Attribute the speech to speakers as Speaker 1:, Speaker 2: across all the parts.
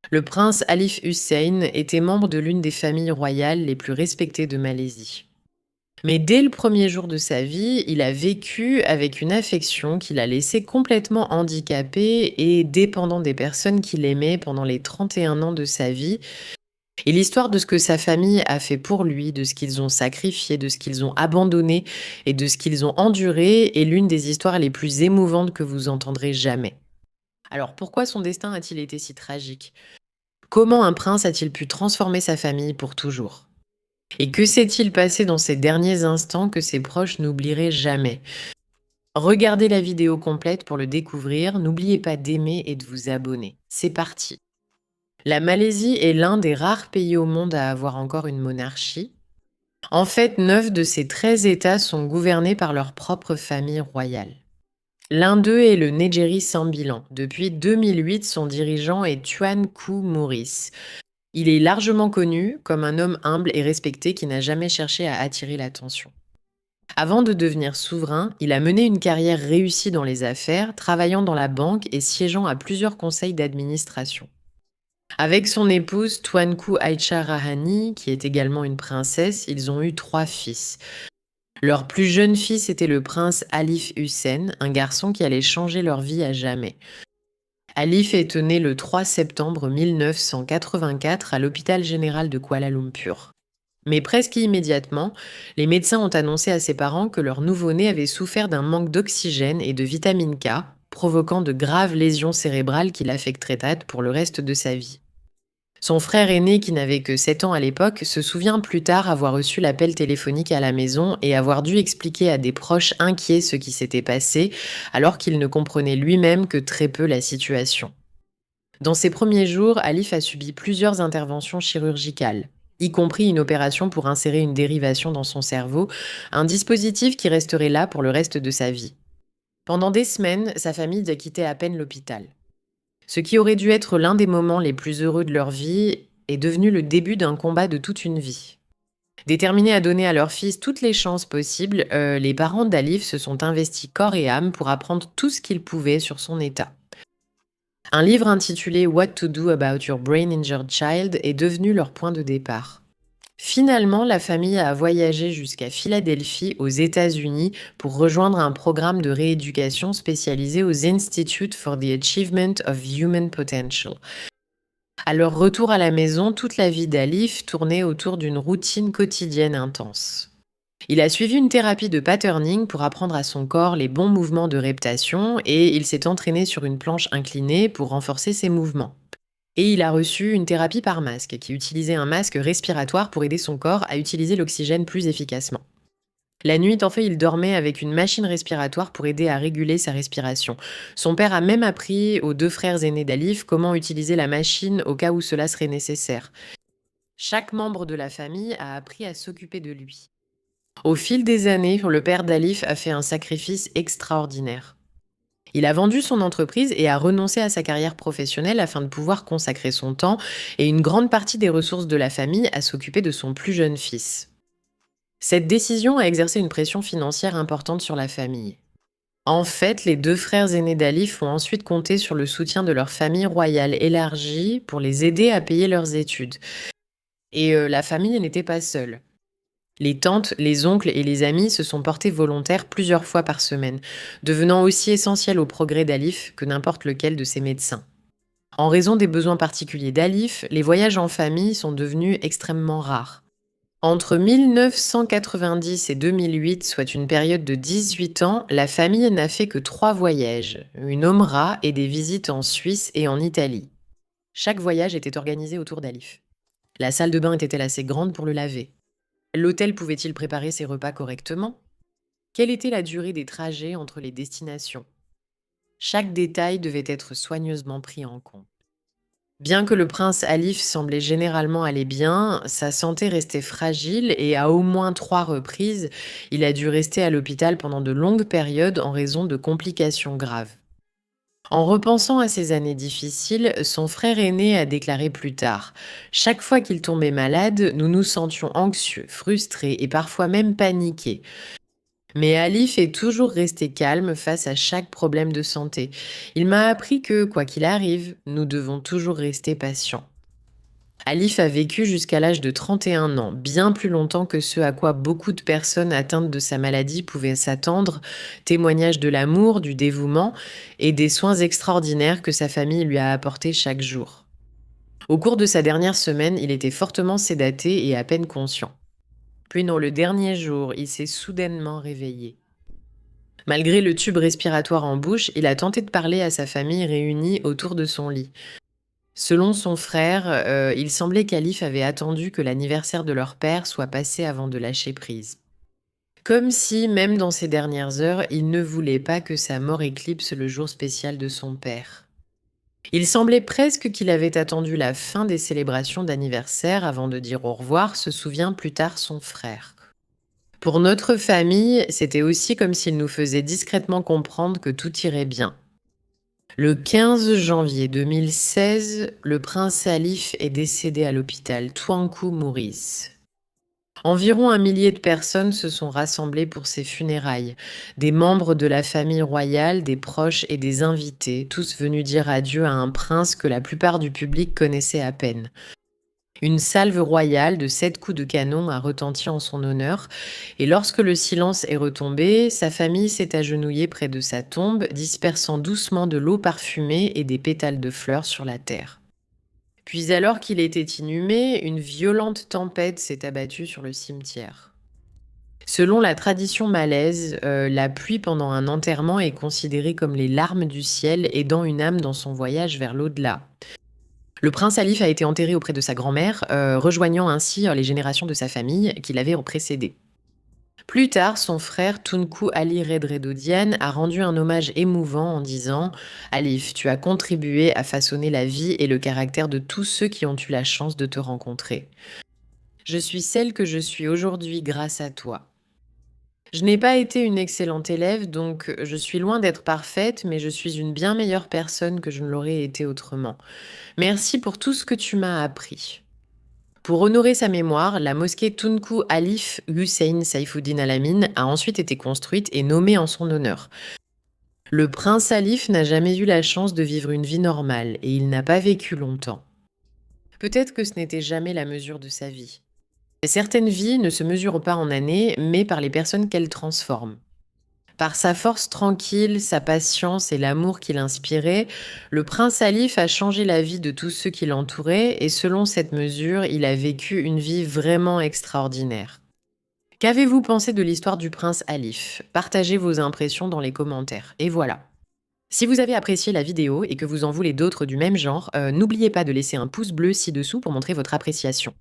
Speaker 1: Le prince Alif Hussein était membre de l'une des familles royales les plus respectées de Malaisie. Mais dès le premier jour de sa vie, il a vécu avec une affection qui l'a laissé complètement handicapé et dépendant des personnes qu'il aimait pendant les 31 ans de sa vie. Et l'histoire de ce que sa famille a fait pour lui, de ce qu'ils ont sacrifié, de ce qu'ils ont abandonné et de ce qu'ils ont enduré est l'une des histoires les plus émouvantes que vous entendrez jamais. Alors pourquoi son destin a-t-il été si tragique? Comment un prince a-t-il pu transformer sa famille pour toujours? Et que s'est-il passé dans ces derniers instants que ses proches n'oublieraient jamais? Regardez la vidéo complète pour le découvrir. N'oubliez pas d'aimer et de vous abonner. C'est parti. La Malaisie est l'un des rares pays au monde à avoir encore une monarchie. En fait, 9 de ces 13 États sont gouvernés par leur propre famille royale. L'un d'eux est le Negeri Sembilan. Depuis 2008, son dirigeant est Tuan Ku Maurice. Il est largement connu comme un homme humble et respecté qui n'a jamais cherché à attirer l'attention. Avant de devenir souverain, il a mené une carrière réussie dans les affaires, travaillant dans la banque et siégeant à plusieurs conseils d'administration. Avec son épouse Tuanku Aicha Rahani, qui est également une princesse, ils ont eu 3 fils. Leur plus jeune fils était le prince Alif Hussein, un garçon qui allait changer leur vie à jamais. Alif est né le 3 septembre 1984 à l'hôpital général de Kuala Lumpur. Mais presque immédiatement, les médecins ont annoncé à ses parents que leur nouveau-né avait souffert d'un manque d'oxygène et de vitamine K, provoquant de graves lésions cérébrales qui l'affecteraient pour le reste de sa vie. Son frère aîné, qui n'avait que 7 ans à l'époque, se souvient plus tard avoir reçu l'appel téléphonique à la maison et avoir dû expliquer à des proches inquiets ce qui s'était passé, alors qu'il ne comprenait lui-même que très peu la situation. Dans ses premiers jours, Alif a subi plusieurs interventions chirurgicales, y compris une opération pour insérer une dérivation dans son cerveau, un dispositif qui resterait là pour le reste de sa vie. Pendant des semaines, sa famille quittait à peine l'hôpital. Ce qui aurait dû être l'un des moments les plus heureux de leur vie est devenu le début d'un combat de toute une vie. Déterminés à donner à leur fils toutes les chances possibles, les parents d'Alif se sont investis corps et âme pour apprendre tout ce qu'ils pouvaient sur son état. Un livre intitulé What to Do About Your Brain Injured Child est devenu leur point de départ. Finalement, la famille a voyagé jusqu'à Philadelphie, aux États-Unis, pour rejoindre un programme de rééducation spécialisé aux Institute for the Achievement of Human Potential. À leur retour à la maison, toute la vie d'Alif tournait autour d'une routine quotidienne intense. Il a suivi une thérapie de patterning pour apprendre à son corps les bons mouvements de reptation et il s'est entraîné sur une planche inclinée pour renforcer ses mouvements. Et il a reçu une thérapie par masque, qui utilisait un masque respiratoire pour aider son corps à utiliser l'oxygène plus efficacement. La nuit, en fait, il dormait avec une machine respiratoire pour aider à réguler sa respiration. Son père a même appris aux 2 frères aînés d'Alif comment utiliser la machine au cas où cela serait nécessaire. Chaque membre de la famille a appris à s'occuper de lui. Au fil des années, le père d'Alif a fait un sacrifice extraordinaire. Il a vendu son entreprise et a renoncé à sa carrière professionnelle afin de pouvoir consacrer son temps et une grande partie des ressources de la famille à s'occuper de son plus jeune fils. Cette décision a exercé une pression financière importante sur la famille. En fait, les 2 frères aînés d'Alif ont ensuite compté sur le soutien de leur famille royale élargie pour les aider à payer leurs études. Et la famille n'était pas seule. Les tantes, les oncles et les amis se sont portés volontaires plusieurs fois par semaine, devenant aussi essentiels au progrès d'Alif que n'importe lequel de ses médecins. En raison des besoins particuliers d'Alif, les voyages en famille sont devenus extrêmement rares. Entre 1990 et 2008, soit une période de 18 ans, la famille n'a fait que 3 voyages, une Omra et des visites en Suisse et en Italie. Chaque voyage était organisé autour d'Alif. La salle de bain était-elle assez grande pour le laver? L'hôtel pouvait-il préparer ses repas correctement? Quelle était la durée des trajets entre les destinations? Chaque détail devait être soigneusement pris en compte. Bien que le prince Alif semblait généralement aller bien, sa santé restait fragile et à au moins 3 reprises, il a dû rester à l'hôpital pendant de longues périodes en raison de complications graves. En repensant à ces années difficiles, son frère aîné a déclaré plus tard: Chaque fois qu'il tombait malade, nous nous sentions anxieux, frustrés et parfois même paniqués. Mais Alif est toujours resté calme face à chaque problème de santé. Il m'a appris que, quoi qu'il arrive, nous devons toujours rester patients. Alif a vécu jusqu'à l'âge de 31 ans, bien plus longtemps que ce à quoi beaucoup de personnes atteintes de sa maladie pouvaient s'attendre, témoignage de l'amour, du dévouement et des soins extraordinaires que sa famille lui a apportés chaque jour. Au cours de sa dernière semaine, il était fortement sédaté et à peine conscient. Puis dans le dernier jour, il s'est soudainement réveillé. Malgré le tube respiratoire en bouche, il a tenté de parler à sa famille réunie autour de son lit. Selon son frère, il semblait qu'Alif avait attendu que l'anniversaire de leur père soit passé avant de lâcher prise. Comme si, même dans ces dernières heures, il ne voulait pas que sa mort éclipse le jour spécial de son père. Il semblait presque qu'il avait attendu la fin des célébrations d'anniversaire avant de dire au revoir, se souvient plus tard son frère. Pour notre famille, c'était aussi comme s'il nous faisait discrètement comprendre que tout irait bien. Le 15 janvier 2016, le prince Alif est décédé à l'hôpital Tuanku Muris. Environ 1 millier de personnes se sont rassemblées pour ses funérailles. Des membres de la famille royale, des proches et des invités, tous venus dire adieu à un prince que la plupart du public connaissait à peine. Une salve royale de 7 coups de canon a retenti en son honneur, et lorsque le silence est retombé, sa famille s'est agenouillée près de sa tombe, dispersant doucement de l'eau parfumée et des pétales de fleurs sur la terre. Puis alors qu'il était inhumé, une violente tempête s'est abattue sur le cimetière. Selon la tradition malaise, la pluie pendant un enterrement est considérée comme les larmes du ciel aidant une âme dans son voyage vers l'au-delà. Le prince Alif a été enterré auprès de sa grand-mère, rejoignant ainsi les générations de sa famille qui l'avaient précédé. Plus tard, son frère Tunku Ali Redredodian a rendu un hommage émouvant en disant « Alif, tu as contribué à façonner la vie et le caractère de tous ceux qui ont eu la chance de te rencontrer. Je suis celle que je suis aujourd'hui grâce à toi. Je n'ai pas été une excellente élève, donc je suis loin d'être parfaite, mais je suis une bien meilleure personne que je ne l'aurais été autrement. Merci pour tout ce que tu m'as appris. » Pour honorer sa mémoire, la mosquée Tunku Alif Hussein Saifuddin Al-Amin a ensuite été construite et nommée en son honneur. Le prince Alif n'a jamais eu la chance de vivre une vie normale et il n'a pas vécu longtemps. Peut-être que ce n'était jamais la mesure de sa vie. Certaines vies ne se mesurent pas en années, mais par les personnes qu'elles transforment. Par sa force tranquille, sa patience et l'amour qu'il inspirait, le prince Alif a changé la vie de tous ceux qui l'entouraient et selon cette mesure, il a vécu une vie vraiment extraordinaire. Qu'avez-vous pensé de l'histoire du prince Alif? Partagez vos impressions dans les commentaires. Et voilà. Si vous avez apprécié la vidéo et que vous en voulez d'autres du même genre, n'oubliez pas de laisser un pouce bleu ci-dessous pour montrer votre appréciation.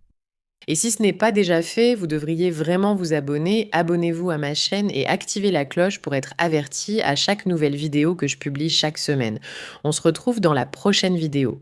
Speaker 1: Et si ce n'est pas déjà fait, vous devriez vraiment vous abonner. Abonnez-vous à ma chaîne et activez la cloche pour être averti à chaque nouvelle vidéo que je publie chaque semaine. On se retrouve dans la prochaine vidéo.